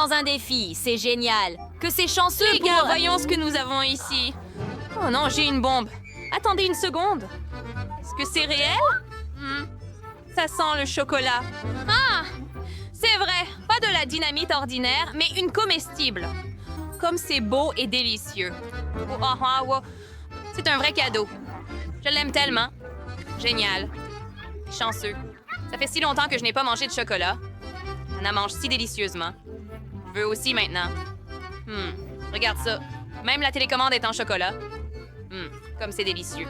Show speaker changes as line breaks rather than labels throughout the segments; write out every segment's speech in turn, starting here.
dans un défi, c'est génial. Que c'est chanceux
Les
pour...
gars, voyons ce que nous avons ici. Oh non, j'ai une bombe. Attendez une seconde. Est-ce que c'est réel? Ça sent le chocolat. Ah! C'est vrai, pas de la dynamite ordinaire, mais une comestible. Comme c'est beau et délicieux. Oh, oh, oh, oh. C'est un vrai cadeau. Je l'aime tellement. Génial. Chanceux. Ça fait si longtemps que je n'ai pas mangé de chocolat. On en mange si délicieusement. Je veux aussi maintenant. Regarde ça. Même la télécommande est en chocolat. Comme c'est délicieux.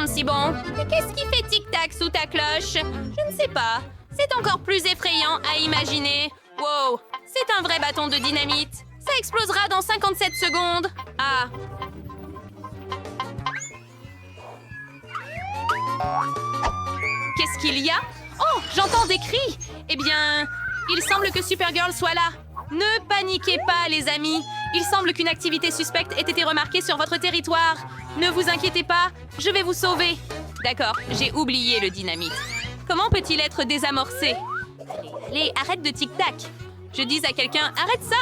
Si bon. Mais qu'est-ce qui fait tic-tac sous ta cloche? Je ne sais pas. C'est encore plus effrayant à imaginer. Wow, c'est un vrai bâton de dynamite. Ça explosera dans 57 secondes. Ah. Qu'est-ce qu'il y a? Oh, j'entends des cris. Eh bien, il semble que Supergirl soit là. Ne paniquez pas, les amis. Il semble qu'une activité suspecte ait été remarquée sur votre territoire. Ne vous inquiétez pas, je vais vous sauver. D'accord, j'ai oublié le dynamite. Comment peut-il être désamorcé? Allez, arrête de tic-tac. Je dis à quelqu'un, arrête ça.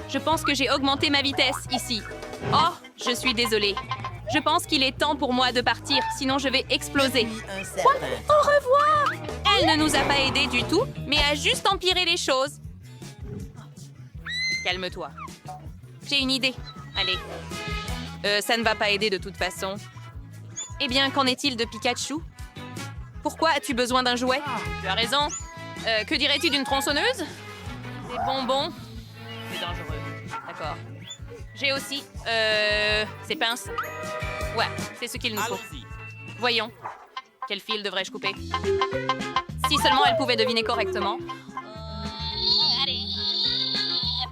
Je pense que j'ai augmenté ma vitesse ici. Oh, je suis désolée. Je pense qu'il est temps pour moi de partir, sinon je vais exploser. Quoi? Au revoir! Elle ne nous a pas aidés du tout, mais a juste empiré les choses. Calme-toi. J'ai une idée. Allez. Ça ne va pas aider de toute façon. Eh bien, qu'en est-il de Pikachu? Pourquoi as-tu besoin d'un jouet? Tu as raison. Que dirais-tu d'une tronçonneuse? Des bonbons? C'est dangereux. D'accord. J'ai aussi... ces pinces. Ouais, c'est ce qu'il nous faut. Voyons. Quel fil devrais-je couper? Si seulement elle pouvait deviner correctement. Allez.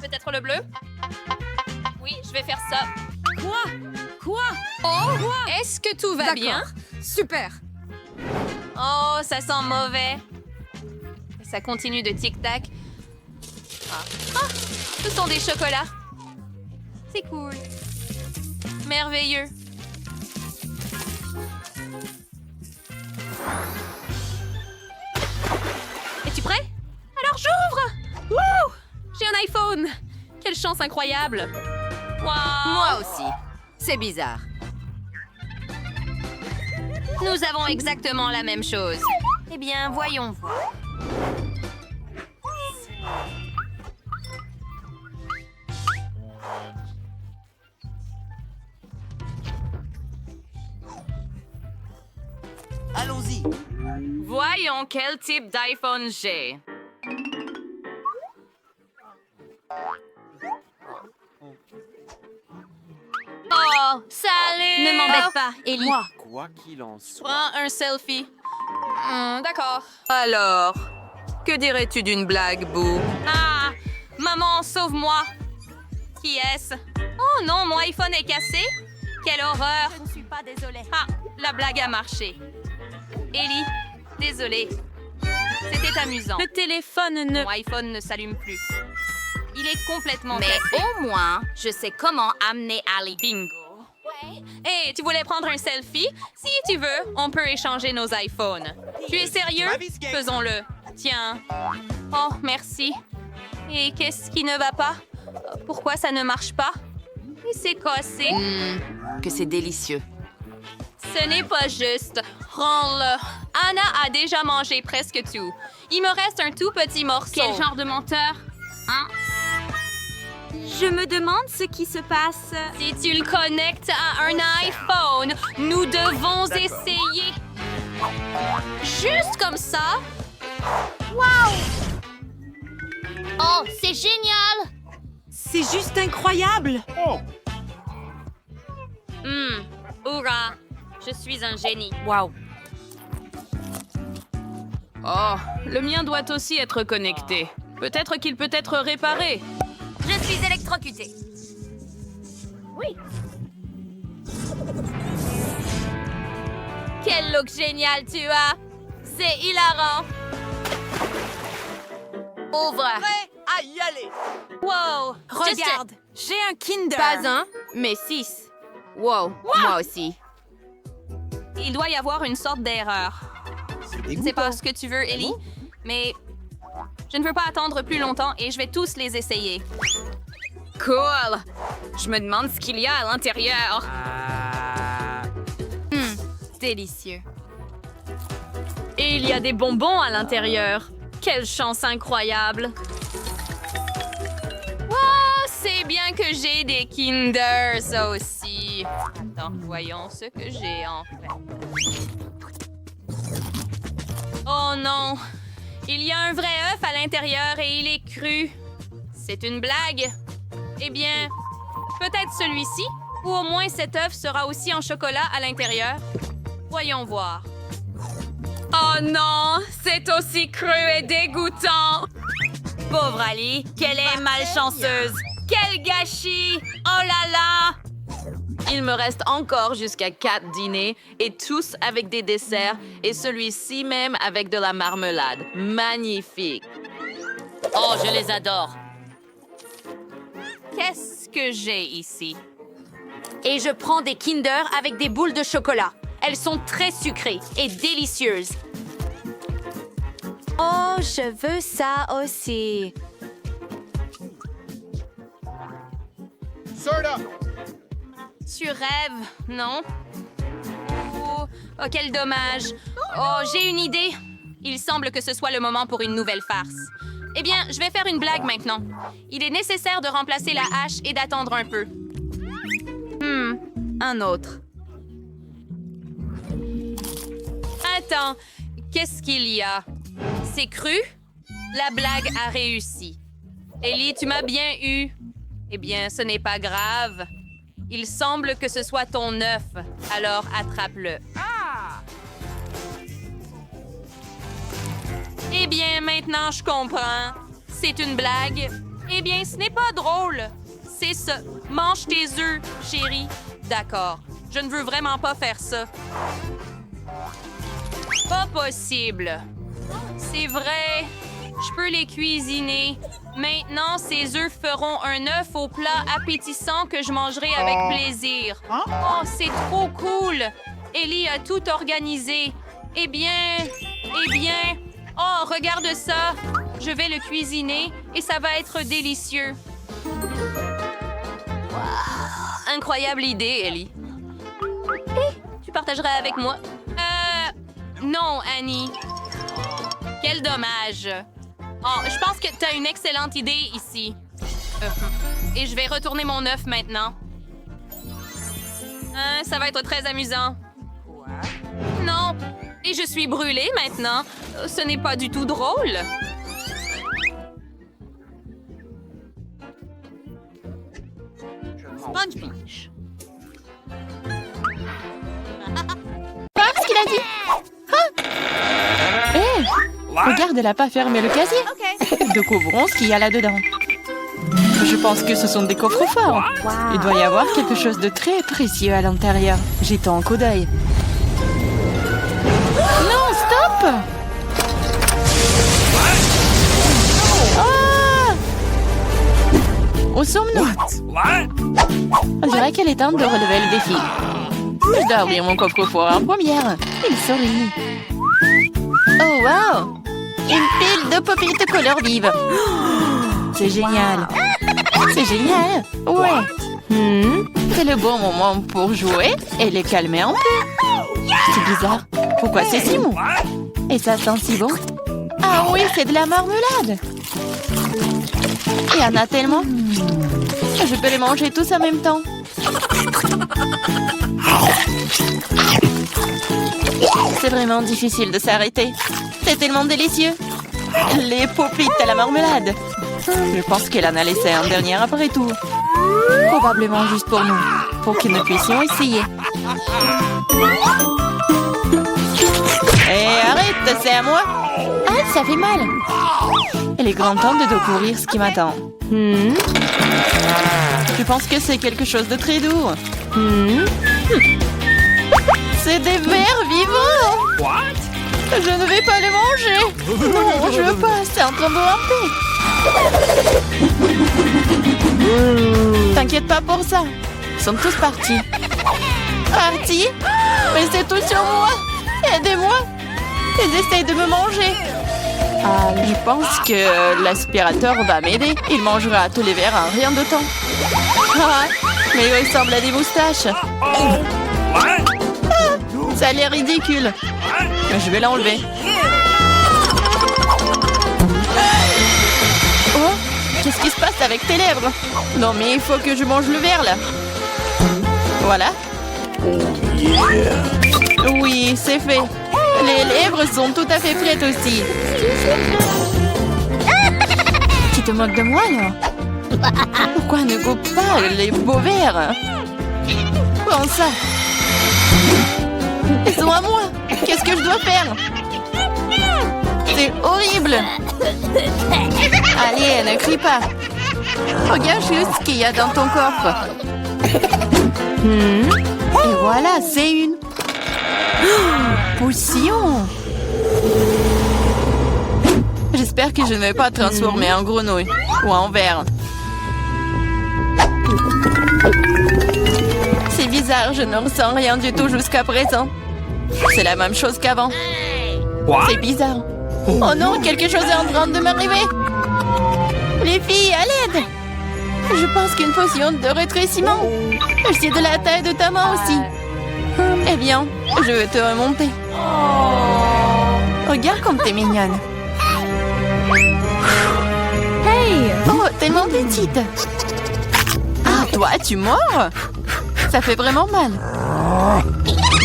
Peut-être le bleu? Oui, je vais faire ça.
Quoi?
Oh! Est-ce que tout va bien?
Super.
Oh, ça sent mauvais. Ça continue de tic-tac. Ah, ce sont des chocolats. C'est cool. Merveilleux. Es-tu prêt? Alors j'ouvre! Wouh! J'ai un iPhone! Quelle chance incroyable! Wow!
Moi aussi. C'est bizarre.
Nous avons exactement la même chose. Eh bien, voyons voir.
Allons-y.
Voyons quel type d'iPhone j'ai. Oh, salut!
Ne m'embête pas, Ellie.
Quoi qu'il en soit.
Prends un selfie. D'accord.
Alors, que dirais-tu d'une blague, Boo?
Ah! Maman, sauve-moi! Qui est-ce? Oh non, mon iPhone est cassé? Quelle horreur!
Je ne suis pas désolée.
Ah, la blague a marché. Ellie, désolée. C'était amusant.
Le téléphone ne...
Mon iPhone ne s'allume plus. Il est complètement
Mais
cassé.
au moins, je sais comment amener Ali.
Bingo. Hey, tu voulais prendre un selfie? Si tu veux, on peut échanger nos iPhones. Tu es sérieux? Faisons-le. Tiens. Oh, merci. Et qu'est-ce qui ne va pas? Pourquoi ça ne marche pas? Il s'est cassé.
Que c'est délicieux.
Ce n'est pas juste. Rends-le. Anna a déjà mangé presque tout. Il me reste un tout petit morceau.
Quel genre de menteur? Hein? Je me demande ce qui se passe.
Si tu le connectes à un iPhone, nous devons essayer. Juste comme ça.
Oh, c'est génial!
C'est juste incroyable.
Hurrah! Je suis un génie.
Wow.
Oh, le mien doit aussi être connecté. Peut-être qu'il peut être réparé.
Je suis électrocutée.
Quel look génial tu as! C'est hilarant! Ouvre!
Prêt à y aller.
Wow!
Regarde, j'ai un Kinder.
Pas un, mais 6. Wow, moi aussi.
Il doit y avoir une sorte d'erreur. Je ne sais pas ce que tu veux, Ellie, mais Je ne veux pas attendre plus longtemps et je vais tous les essayer.
Cool. Je me demande ce qu'il y a à l'intérieur.
Délicieux.
Et il y a des bonbons à l'intérieur. Quelle chance incroyable.
Oh, c'est bien que j'ai des Kinder, ça aussi. Attends, voyons ce que j'ai en fait. Oh non! Il y a un vrai œuf à l'intérieur et il est cru. C'est une blague. Eh bien, peut-être celui-ci, ou au moins cet œuf sera aussi en chocolat à l'intérieur. Voyons voir.
Oh non, c'est aussi cru et dégoûtant. Pauvre Ali, qu'elle est malchanceuse. Quel gâchis! Oh là là!
Il me reste encore jusqu'à 4 dîners et tous avec des desserts et celui-ci même avec de la marmelade. Magnifique.
Oh, je les adore.
Qu'est-ce que j'ai ici?
Et je prends des Kinder avec des boules de chocolat. Elles sont très sucrées et délicieuses. Oh, je veux ça aussi.
Soda!
Tu rêves, non? Oh, quel dommage. Oh, j'ai une idée. Il semble que ce soit le moment pour une nouvelle farce. Eh bien, je vais faire une blague maintenant. Il est nécessaire de remplacer la hache et d'attendre un peu.
Un autre.
Attends, qu'est-ce qu'il y a? C'est cru? La blague a réussi. Ellie, tu m'as bien eu. Eh bien, ce n'est pas grave. Il semble que ce soit ton œuf, alors attrape-le. Eh bien, maintenant, je comprends. C'est une blague. Eh bien, ce n'est pas drôle. C'est ça. Mange tes œufs, chérie. D'accord. Je ne veux vraiment pas faire ça. Pas possible. C'est vrai. Je peux les cuisiner. Maintenant, ces œufs feront un œuf au plat appétissant que je mangerai avec plaisir. Oh, c'est trop cool. Ellie a tout organisé. Eh bien... Oh, regarde ça. Je vais le cuisiner et ça va être délicieux. Wow. Incroyable idée, Ellie. Tu partagerais avec moi? Non, Annie. Quel dommage. Oh, je pense que tu as une excellente idée ici. Et je vais retourner mon œuf maintenant. Ça va être très amusant. Non. Et je suis brûlée maintenant. Ce n'est pas du tout drôle.
Sponge.
Ce qu'il a dit. Regarde, elle n'a pas fermé le casier. Découvrons ce qu'il y a là-dedans. Je pense que ce sont des coffres forts. Il doit y avoir quelque chose de très précieux à l'intérieur. Jetons un coup d'œil. Non, stop! Ah! Où sommes-nous? On dirait qu'il est temps de relever le défi. Je dois ouvrir mon coffre-fort en première. Il sourit. Oh, wow! Une pile de pop-it couleur vive. C'est génial. C'est génial. Ouais. C'est le bon moment pour jouer et les calmer un peu. C'est bizarre. Pourquoi c'est si mou? Et ça sent si bon. Ah oui, c'est de la marmelade. Il y en a tellement. Je peux les manger tous en même temps. C'est vraiment difficile de s'arrêter. C'est tellement délicieux. Les pop-it à la marmelade. Je pense qu'elle en a laissé un dernier après tout. Probablement juste pour nous, pour que nous puissions essayer. Hé, arrête, c'est à moi. Ah, ça fait mal. Il est grand temps de découvrir ce qui m'attend. Je pense que c'est quelque chose de très doux. C'est des vers vivants. Je ne vais pas les manger. Non, je veux pas, c'est en train de ramper. T'inquiète pas pour ça. Ils sont tous partis. Partis? Mais c'est tout sur moi. Aidez-moi. Ils essayent de me manger. Je pense que l'aspirateur va m'aider. Il mangera tous les verres en rien de temps. Ah, mais il ressemble à des moustaches. Ça a l'air ridicule. Je vais l'enlever. Oh, qu'est-ce qui se passe avec tes lèvres? Non, mais il faut que je mange le verre, là. Voilà. Oui, c'est fait. Les lèvres sont tout à fait prêtes aussi. Tu te moques de moi, là? Pourquoi ne coupe pas les beaux verres? Prends ça. Ils sont à moi. Qu'est-ce que je dois faire? C'est horrible. Allez, ne crie pas. Regarde juste ce qu'il y a dans ton coffre. Et voilà, c'est une potion. J'espère que je ne vais pas transformer en grenouille ou en verre. C'est bizarre, je ne ressens rien du tout jusqu'à présent. C'est la même chose qu'avant. C'est bizarre. Oh non, quelque chose est en train de m'arriver. Les filles, à l'aide. Je pense qu'une potion de rétrécissement. C'est de la taille de ta main aussi. Eh bien, je vais te remonter. Regarde comme t'es mignonne. Hey! Oh, tellement petite. Ah, toi, tu mords? Ça fait vraiment mal.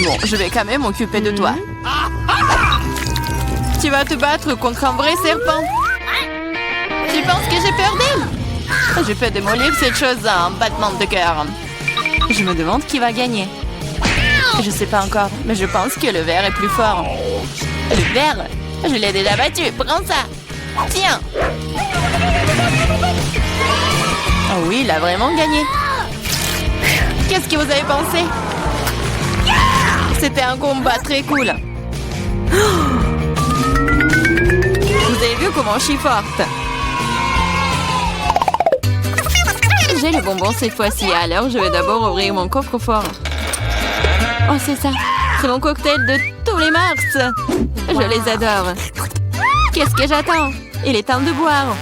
Bon, je vais quand même m'occuper de toi. Tu vas te battre contre un vrai serpent. Tu penses que j'ai peur d'elle? Je peux démolir cette chose en battement de cœur. Je me demande qui va gagner. Je sais pas encore, mais je pense que le verre est plus fort. Le verre? Je l'ai déjà battu. Prends ça. Tiens. Oh oui, il a vraiment gagné. Qu'est-ce que vous avez pensé? C'était un combat très cool. Vous avez vu comment je suis forte? J'ai le bonbon cette fois-ci, alors je vais d'abord ouvrir mon coffre-fort. Oh, c'est ça. C'est mon cocktail de tous les mars. Je les adore. Qu'est-ce que j'attends? Il est temps de boire.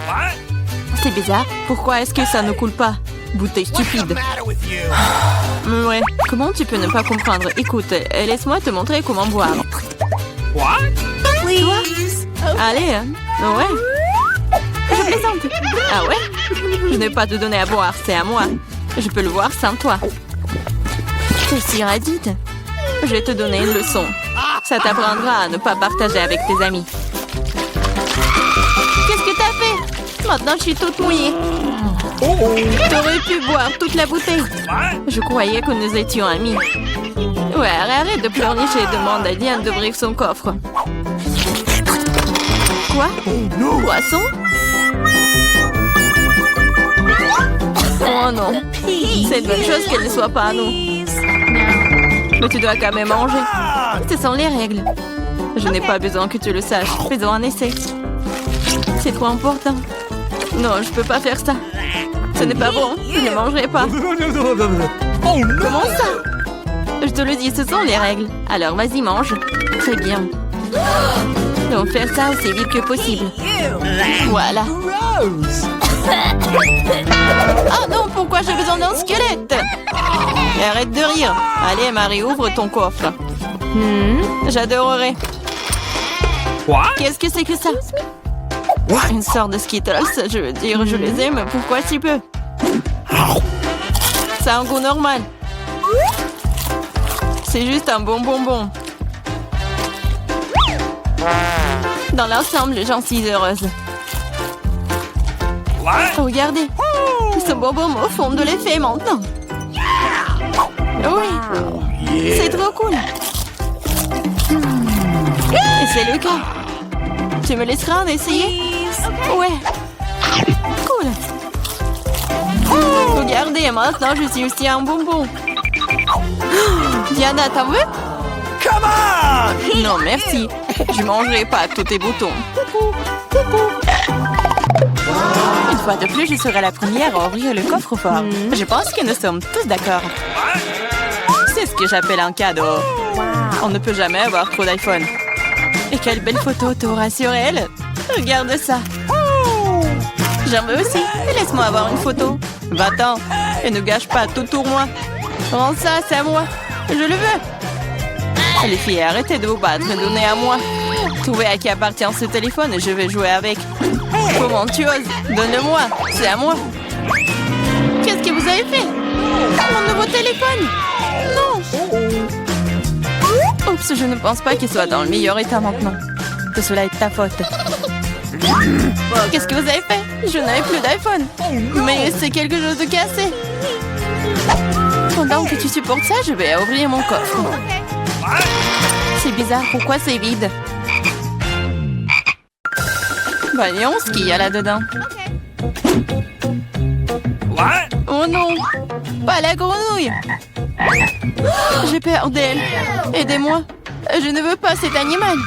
C'est bizarre. Pourquoi est-ce que ça ne coule pas? Bouteille stupide. Ouais. Comment tu peux ne pas comprendre? Écoute, laisse-moi te montrer comment boire. Toi? Allez, ouais. Je plaisante. Ah ouais? Je n'ai pas te donner à boire, c'est à moi. Je peux le voir sans toi. T'es si radide. Je vais te donner une leçon. Ça t'apprendra à ne pas partager avec tes amis. Qu'est-ce que t'as fait? Maintenant, je suis toute mouillée. T'aurais pu boire toute la bouteille. Je croyais que nous étions amis. Ouais, arrête de pleurnicher et demande à Diane d'ouvrir son coffre. Quoi? Poisson? Oh non. C'est une bonne chose qu'elle ne soit pas à nous. Mais tu dois quand même manger. Ce sont les règles. Je n'ai pas besoin que tu le saches. Faisons un essai. C'est trop important. Non, je peux pas faire ça. Ce n'est pas bon. Je ne mangerai pas. Comment ça? Je te le dis, ce sont les règles. Alors, vas-y, mange. Très bien. Donc, faire ça aussi vite que possible. Voilà. Oh non, pourquoi j'ai besoin d'un squelette? Et arrête de rire. Allez, Marie, ouvre ton coffre. J'adorerais. Qu'est-ce que c'est que ça? Une sorte de Skittles, je veux dire, je les aime. Pourquoi si peu? Ça a un goût normal. C'est juste un bon bonbon. Dans l'ensemble, j'en suis heureuse. Regardez. Ce bonbon au fond de l'effet maintenant. Oui. C'est trop cool. Et c'est le cas. Tu me laisseras en essayer? Ouais. Cool. Regardez, maintenant je suis aussi un bonbon. Diana, t'en veux? Non, merci. Je mangerai pas tous tes boutons. Une fois de plus, je serai la première à ouvrir le coffre-fort. Je pense que nous sommes tous d'accord. C'est ce que j'appelle un cadeau. On ne peut jamais avoir trop d'iPhone. Et quelle belle photo t'auras sur elle. Regarde ça. J'en veux aussi. Laisse-moi avoir une photo. Va-t'en. Et ne gâche pas tout pour moi. Rends ça, c'est à moi. Je le veux. Les filles, arrêtez de vous battre. Donnez à moi. Trouvez à qui appartient ce téléphone et je vais jouer avec. Comment tu oses? Donne-le-moi. C'est à moi. Qu'est-ce que vous avez fait? Mon nouveau téléphone? Non. Oups, je ne pense pas qu'il soit dans le meilleur état maintenant. Que cela est de ta faute. Qu'est-ce que vous avez fait? Je n'avais plus d'iPhone. Mais c'est quelque chose de cassé. Pendant que tu supportes ça, je vais ouvrir mon coffre. C'est bizarre, pourquoi c'est vide? Voyons ce qu'il y a là-dedans. Oh non! Pas la grenouille! J'ai peur d'elle. Aidez-moi. Je ne veux pas cet animal.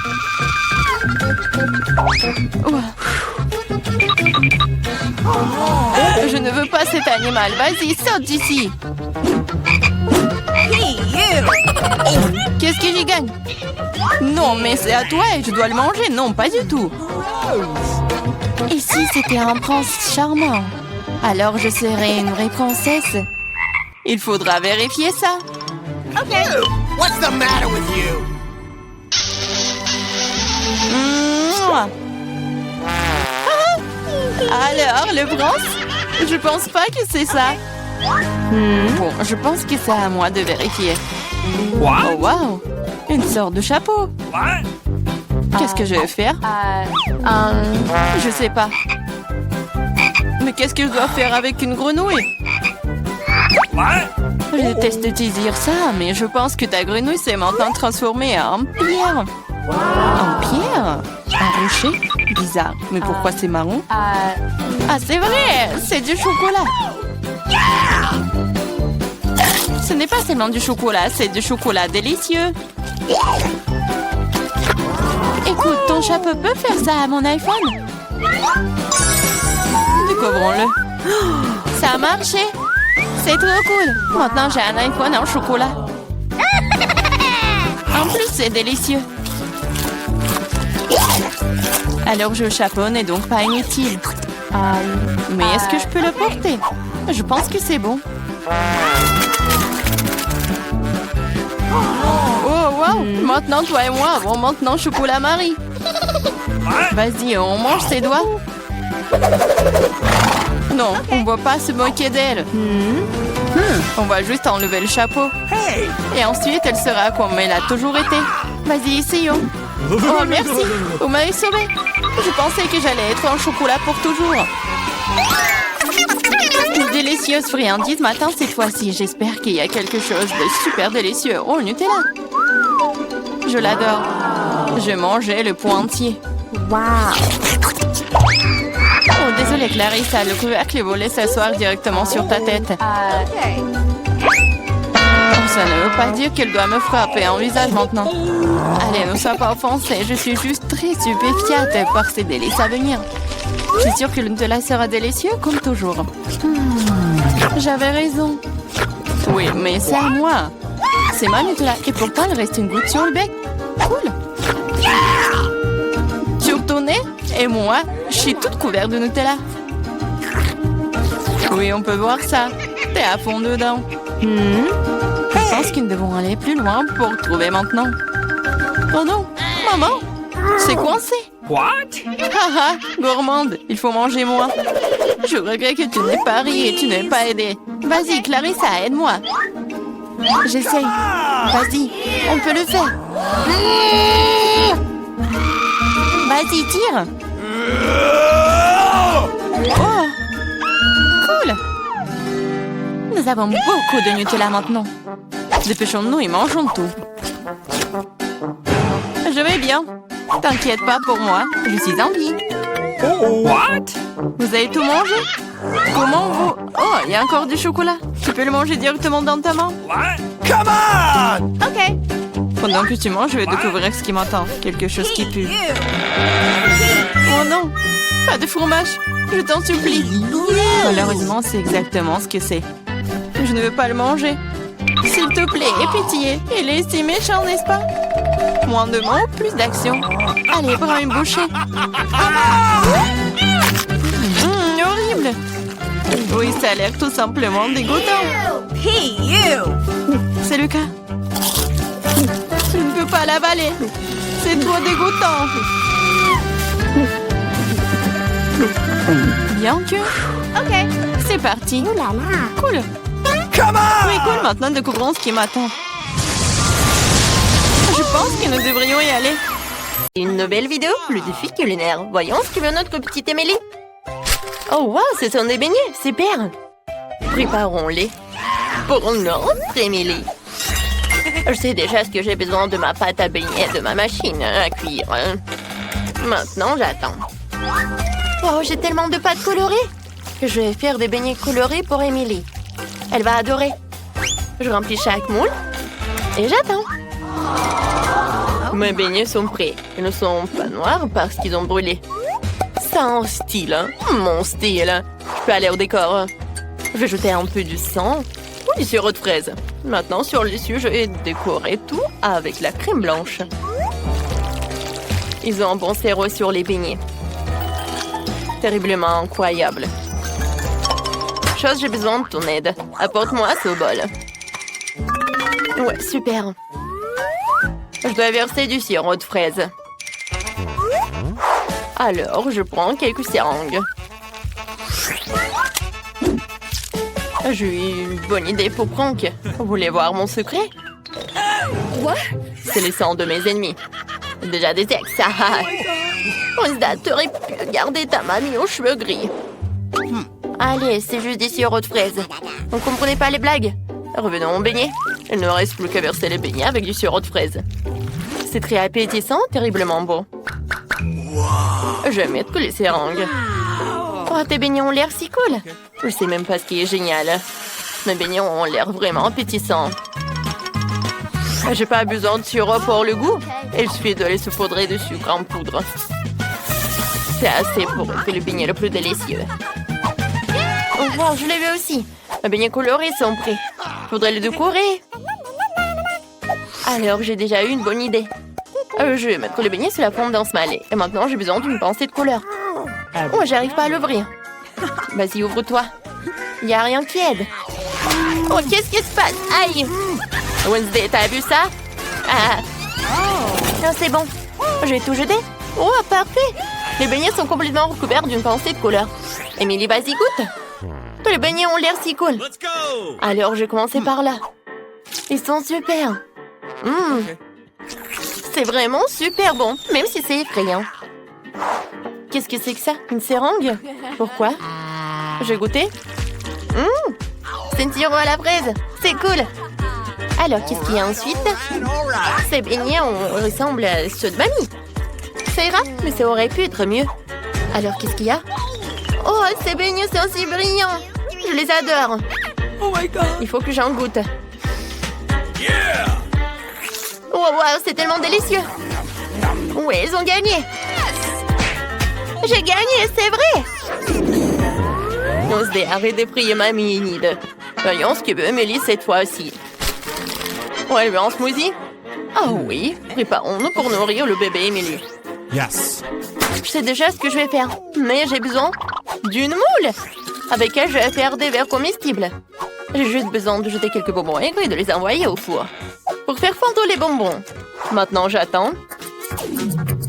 Je ne veux pas cet animal. Vas-y, saute d'ici. Qu'est-ce que j'y gagne? Non, mais c'est à toi et je dois le manger. Non, pas du tout. Et si c'était un prince charmant? Alors je serais une vraie princesse. Il faudra vérifier ça.
What's the matter with you?
Mouah. Alors, le prince? Je pense pas que c'est ça. Bon, je pense que c'est à moi de vérifier. Oh, wow! Une sorte de chapeau. Qu'est-ce que je vais faire? Je sais pas. Mais qu'est-ce que je dois faire avec une grenouille? Je déteste te dire ça, mais je pense que ta grenouille s'est maintenant transformée en pierre. En pierre? Un rocher? Bizarre. Mais pourquoi c'est marron? Ah, c'est vrai! C'est du chocolat! Ce n'est pas seulement du chocolat, c'est du chocolat délicieux. Écoute, ton chapeau peut faire ça à mon iPhone? Découvrons-le. Ça a marché! C'est trop cool! Maintenant, j'ai un iPhone en chocolat. En plus, c'est délicieux. Alors, je chapeau n'est donc pas inutile. Mais est-ce que je peux le porter? Je pense que c'est bon. Oh, wow! Maintenant, toi et moi avons maintenant chocolat Marie. Vas-y, on mange ses doigts. Non, on ne va pas se moquer d'elle. On va juste enlever le chapeau. Et ensuite, elle sera comme elle a toujours été. Vas-y, essayons. Oh, merci. Vous m'avez sauvé. Je pensais que j'allais être en chocolat pour toujours. Une délicieuse friandise matin cette fois-ci. J'espère qu'il y a quelque chose de super délicieux. Oh, Nutella. Je l'adore. Je mangeais le pot entier. Wow. Oh, désolée Clarissa, le couvercle est volé s'asseoir directement sur ta tête. Ça ne veut pas dire qu'elle doit me frapper en visage maintenant. Allez, ne sois pas offensée, je suis juste très stupéfiante par ces délices à venir. Je suis sûre que le Nutella sera délicieux comme toujours. J'avais raison. Oui, mais c'est à moi. C'est ma Nutella et pourtant il reste une goutte sur le bec. Cool. Sur ton nez et moi, je suis toute couverte de Nutella. Oui, on peut voir ça. T'es à fond dedans. Je pense que nous devons aller plus loin pour le trouver maintenant. Oh non, maman, c'est coincé. Haha, gourmande, il faut manger moi. Je regrette que tu n'aies pas ri et tu n'aies pas aidé. Vas-y, Clarissa, aide-moi. J'essaye. Vas-y, on peut le faire. Vas-y, tire. Oh, cool. Nous avons beaucoup de Nutella maintenant. Dépêchons-nous et mangeons tout. Je vais bien. T'inquiète pas pour moi, je suis en vie. Vous avez tout mangé? Comment vous... Oh, il y a encore du chocolat. Tu peux le manger directement dans ta main?
Come on!
Ok. Pendant que tu manges, je vais découvrir ce qui m'attend. Quelque chose qui pue. Oh non, pas de fromage. Je t'en supplie. Malheureusement, c'est exactement ce que c'est. Je ne veux pas le manger. S'il te plaît, aie pitié. Il est si méchant, n'est-ce pas? Moins de mots, plus d'action. Allez, prends une bouchée. Horrible. Oui, ça a l'air tout simplement dégoûtant. C'est le cas. Je ne peux pas l'avaler. C'est trop dégoûtant. Bien que... Ok, c'est parti. Cool.
Come on!
Oui, cool. Maintenant, découvrons ce qui m'attend. Je pense que nous devrions y aller.
Une nouvelle vidéo, le défi culinaire. Voyons ce que veut notre petite Émilie. Oh wow, ce sont des beignets, super. Préparons-les pour notre Émilie. Je sais déjà ce que j'ai besoin de ma pâte à beignets, de ma machine à cuire. Maintenant, j'attends. Oh, j'ai tellement de pâte colorée que je vais faire des beignets colorés pour Émilie. Elle va adorer. Je remplis chaque moule et j'attends. Mes beignets sont prêts. Ils ne sont pas noirs parce qu'ils ont brûlé. Ça a un style, hein? Mon style. Je peux aller au décor. Je vais jeter un peu du sang ou du sirop de fraise. Maintenant, sur le dessus, je vais décorer tout avec la crème blanche. Ils ont un bon sirop sur les beignets. Terriblement incroyable. Chose, j'ai besoin de ton aide. Apporte-moi ce bol. Ouais, super. Je dois verser du sirop de fraise. Alors, je prends quelques seringues. J'ai une bonne idée pour Prank. Vous voulez voir mon secret? C'est le sang de mes ennemis. Déjà des ex. Wednesday, t'aurais pu garder ta mamie aux cheveux gris. Allez, c'est juste des sirops de fraises. Vous ne comprenez pas les blagues? Revenons au beignet. Il ne reste plus qu'à verser les beignets avec du sirop de fraises. C'est très appétissant, terriblement beau. Je vais mettre les seringues. Oh, tes beignets ont l'air si cool. Je sais même pas ce qui est génial. Mes beignets ont l'air vraiment appétissants. J'ai pas besoin de sirop pour le goût. Il suffit de les saupoudrer de sucre en poudre. C'est assez pour faire le beignet le plus délicieux. Oh, wow, je l'ai vu aussi. Mes beignets colorés sont prêts. Faudrait les décorer. Alors, j'ai déjà eu une bonne idée. Je vais mettre les beignets sur la fondance malée. Et maintenant, j'ai besoin d'une pincée de couleur. Oh, j'arrive pas à l'ouvrir. Vas-y, ouvre-toi. Il n'y a rien qui aide. Oh, qu'est-ce qui se passe? Aïe! Wednesday, t'as vu ça? Ah. Non, c'est bon. Je vais tout jeter. Oh, parfait. Les beignets sont complètement recouverts d'une pincée de couleur. Émilie, vas-y, goûte. Tous les beignets ont l'air si cool. Alors, je vais commencer par là. Ils sont super. C'est vraiment super bon, même si c'est effrayant. Qu'est-ce que c'est que ça? Une seringue? Pourquoi? Je vais goûter. C'est une sirop à la fraise. C'est cool. Alors, qu'est-ce qu'il y a ensuite? Ces beignets ressemblent à ceux de mamie. Ça ira, mais ça aurait pu être mieux. Alors, qu'est-ce qu'il y a? Oh, ces beignets sont si brillants. Je les adore. Oh my God. Il faut que j'en goûte. Oh, wow, c'est tellement délicieux. Ouais, ils ont gagné. J'ai gagné, c'est vrai. Wednesday, arrête de prier mamie, Enid. Voyons ce que veut Mélie cette fois-ci. Oh, elle veut un smoothie? Oh oui, préparons-nous pour nourrir le bébé Émilie.
Yes.
Je sais déjà ce que je vais faire, mais j'ai besoin d'une moule avec elle je vais faire des verres comestibles. J'ai juste besoin de jeter quelques bonbons aigres et de les envoyer au four pour faire fondre les bonbons. Maintenant, j'attends.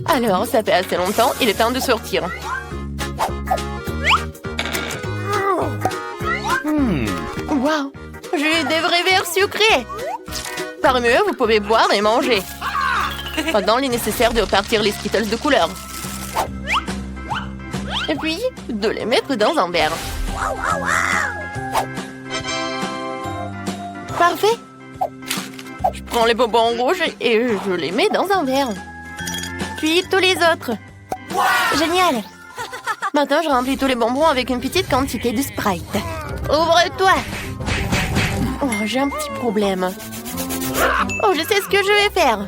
Alors, ça fait assez longtemps, il est temps de sortir. Wow, j'ai des vrais verres sucrés. Par mieux, vous pouvez boire et manger. Maintenant, il est nécessaire de repartir les Skittles de couleur. Et puis, de les mettre dans un verre. Parfait. Je prends les bonbons rouges et je les mets dans un verre. Puis tous les autres. Génial. Maintenant, je remplis tous les bonbons avec une petite quantité de Sprite. Ouvre-toi. Oh, j'ai un petit problème. Oh, je sais ce que je vais faire.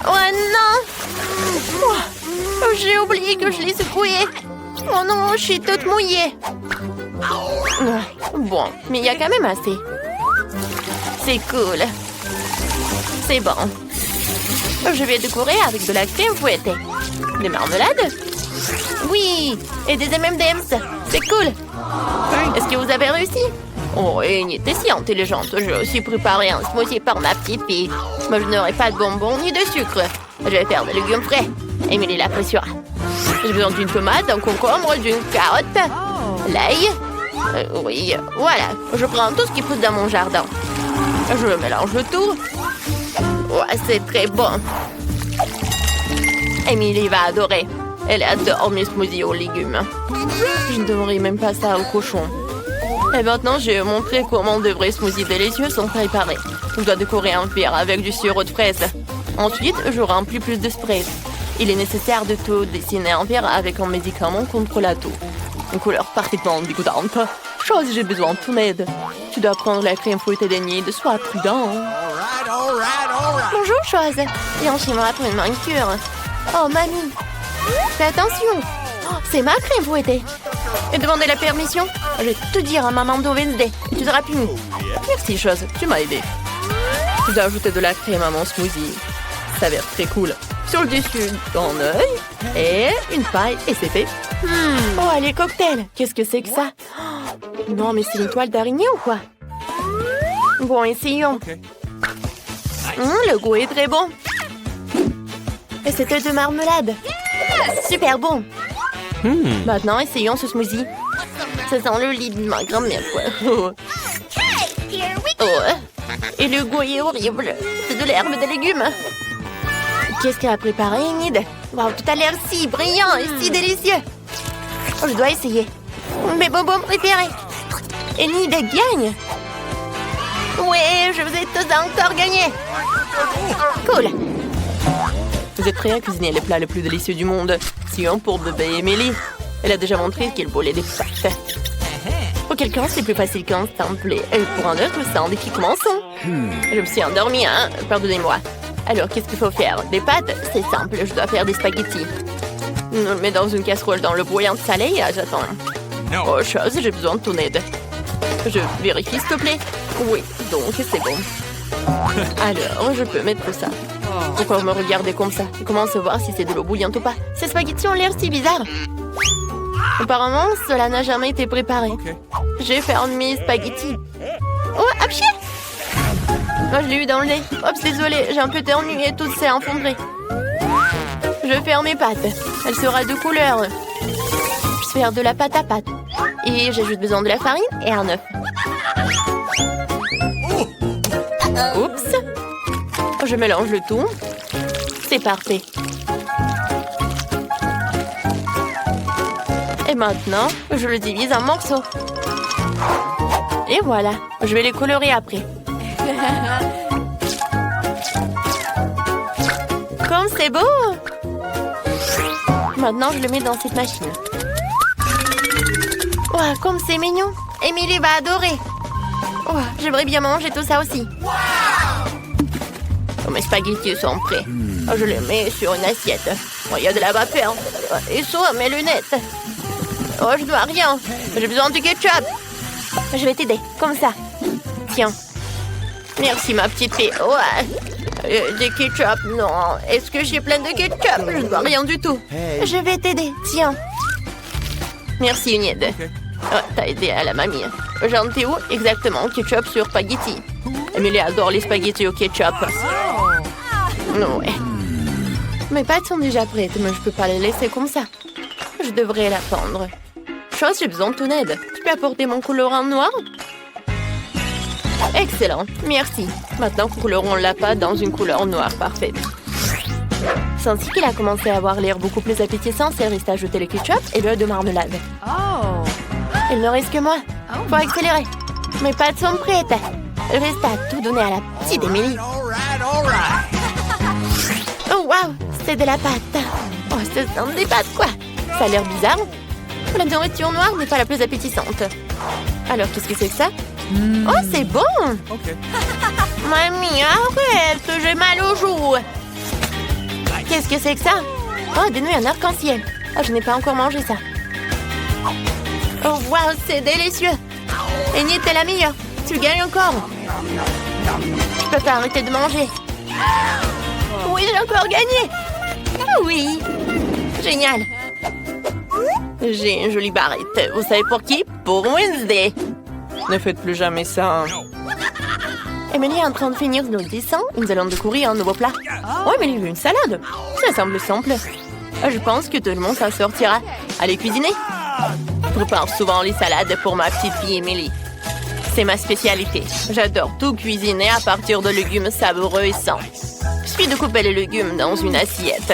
Oh non! Oh, j'ai oublié que je l'ai secoué. Oh non, je suis toute mouillée. Bon, mais il y a quand même assez. C'est cool. C'est bon. Je vais décorer avec de la crème fouettée. Des marmelades? Oui! Et des M&M's. C'est cool. Est-ce que vous avez réussi? Oh, Enid, t'es si intelligente. J'ai aussi préparé un smoothie pour ma petite fille. Moi, je n'aurai pas de bonbons ni de sucre. Je vais faire des légumes frais. Émilie l'appréciera. J'ai besoin d'une tomate, d'un concombre, d'une carotte, l'ail. Oui, voilà. Je prends tout ce qui pousse dans mon jardin. Je mélange le tout. Ouais, c'est très bon. Émilie va adorer. Elle adore mes smoothies aux légumes. Je ne donnerai même pas ça au cochon. Et maintenant, je vais montrer comment de vrais smoothies délicieux sont préparés. On doit décorer un verre avec du sirop de fraise. Ensuite, je remplis plus de spray. Il est nécessaire de tout dessiner un verre avec un médicament contre la toux. Une couleur parfaitement dégoûtante. Chose, j'ai besoin de ton aide. Tu dois prendre la crème fouettée d'Enid. Sois prudent. Bonjour, Chose. Viens chez moi pour une manicure. Oh, mamie. Fais attention. Oh, c'est ma crème fouettée. Et demandez la permission. Je vais te dire à maman de Wednesday. Et tu seras puni. Merci, Chose. Tu m'as aidé. Je dois ajouter de la crème à mon smoothie. Ça va être très cool. Sur le dessus, un œil et une paille. Et c'est fait. Oh, allez, cocktail. Qu'est-ce que c'est que ça? Oh, non, mais c'est une toile d'araignée ou quoi? Bon, essayons. Le goût est très bon. Et c'était de marmelade. Super bon. Maintenant, essayons ce smoothie. Ça sent le lit de ma grand-mère, quoi. Oh. Et le goût est horrible. C'est de l'herbe de légumes. Qu'est-ce qu'elle a préparé, Enid? Wow, tout a l'air si brillant et si délicieux. Oh, je dois essayer. Mes bonbons préférés. Enid gagne. Ouais, je vous ai tous encore gagné. Cool. Vous êtes prêts à cuisiner le plat le plus délicieux du monde? Sinon pour bébé Emily. Elle a déjà montré qu'elle volait des pâtes. Pour quelqu'un, c'est plus facile qu'un simple. Et pour un autre, c'est un défi commençant. Je me suis endormie, hein? Pardonnez-moi. Alors, qu'est-ce qu'il faut faire? Des pâtes? C'est simple, je dois faire des spaghettis. Je le mets dans une casserole dans le bouillon salé et j'attends. Oh, Chose, j'ai besoin de ton aide. Je vérifie, s'il te plaît. Oui, donc c'est bon. Alors, je peux mettre ça. Pourquoi vous me regardez comme ça? Comment savoir si c'est de l'eau bouillante ou pas? Ces spaghettis ont l'air si bizarres. Apparemment, cela n'a jamais été préparé. J'ai fait mes spaghettis. Oh, apchier! Moi, je l'ai eu dans le nez. Oups, désolée, j'ai un peu éternué et tout s'est effondré. Je vais faire mes pâtes. Elle sera de couleur. Je vais faire de la pâte à pâte. Et j'ai juste besoin de la farine et un œuf. Oups. Je mélange le tout. C'est parfait. Et maintenant, je le divise en morceaux. Et voilà. Je vais les colorer après. Comme c'est beau! Maintenant, je le mets dans cette machine. Oh, comme c'est mignon! Émilie va adorer! Oh, j'aimerais bien manger tout ça aussi. Oh, mes spaghettis sont prêts. Oh, je les mets sur une assiette. Oh, il y a de la vapeur. Oh, et sur mes lunettes. Oh, je dois rien. J'ai besoin de ketchup. Je vais t'aider, comme ça. Tiens. Merci, ma petite fille. Ouais. Du ketchup, non. Est-ce que j'ai plein de ketchup? Je ne vois rien du tout. Je vais t'aider, tiens. Merci, Enid. Oh, t'as aidé à la mamie. J'en étais où? Exactement, ketchup sur spaghetti. Emily adore les spaghettis au ketchup. Ouais. Mes pâtes sont déjà prêtes, mais je peux pas les laisser comme ça. Je devrais la prendre. Chose, j'ai besoin de ton aide. Tu peux apporter mon colorant noir? Excellent, merci. Maintenant, colorons la pâte dans une couleur noire parfaite. C'est ainsi qu'il a commencé à avoir l'air beaucoup plus appétissant. Il reste à ajouter le ketchup et l'œuf de marmelade. Il ne reste que moi. Faut accélérer. Mes pâtes sont prêtes. Il reste à tout donner à la petite Emily. Oh, waouh, c'est de la pâte. Oh, ce sont des pâtes, quoi. Ça a l'air bizarre. La nourriture noire n'est pas la plus appétissante. Alors, qu'est-ce que c'est que ça? Oh, c'est bon! Mamie, arrête! J'ai mal aux joues! Qu'est-ce que c'est que ça? Oh, des nouilles en arc-en-ciel! Oh, je n'ai pas encore mangé ça. Oh, waouh, c'est délicieux! Enid, t'es la meilleure! Tu gagnes encore! Je peux pas arrêter de manger! Oui, j'ai encore gagné. Oui. Génial. J'ai une jolie barrette. Vous savez pour qui? Pour Wednesday.
Ne faites plus jamais ça.
Emily est en train de finir nos dessins. Nous allons découvrir un nouveau plat. Oh, Emily veut une salade. Ça semble simple. Je pense que tout le monde s'en sortira. Allez cuisiner. Je prépare souvent les salades pour ma petite fille Emily. C'est ma spécialité. J'adore tout cuisiner à partir de légumes savoureux et sains. Il suffit de couper les légumes dans une assiette.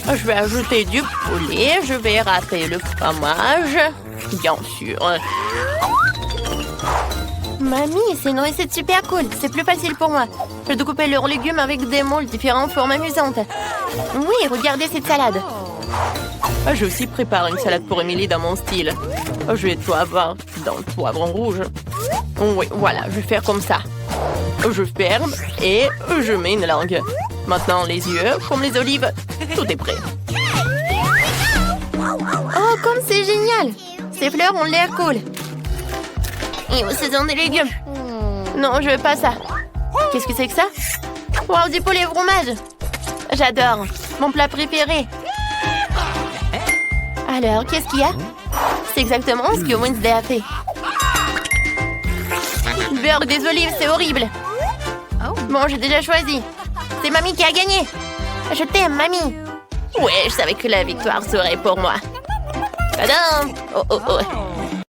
Je vais ajouter du poulet. Je vais râper le fromage. Bien sûr. Mamie, c'est une recette super cool. C'est plus facile pour moi. Je dois couper leurs légumes avec des moules différentes formes amusantes. Oui, regardez cette salade.
J'ai aussi préparé une salade pour Emily dans mon style. Je vais tout avoir dans le poivron rouge.
Oui, voilà, je vais faire comme ça.
Je ferme et je mets une langue. Maintenant, les yeux, comme les olives. Tout est prêt.
Oh, comme c'est génial! Ces fleurs ont l'air cool. Et où ce sont des légumes? Non, je veux pas ça. Qu'est-ce que c'est que ça? Wow, du poulet au fromage! J'adore. Mon plat préféré. Alors, qu'est-ce qu'il y a? C'est exactement ce que Wednesday a fait. Le beurre des olives, c'est horrible. Bon, j'ai déjà choisi. C'est Mamie qui a gagné. Je t'aime, Mamie. Ouais, je savais que la victoire serait pour moi. Tadam! Oh, oh, oh.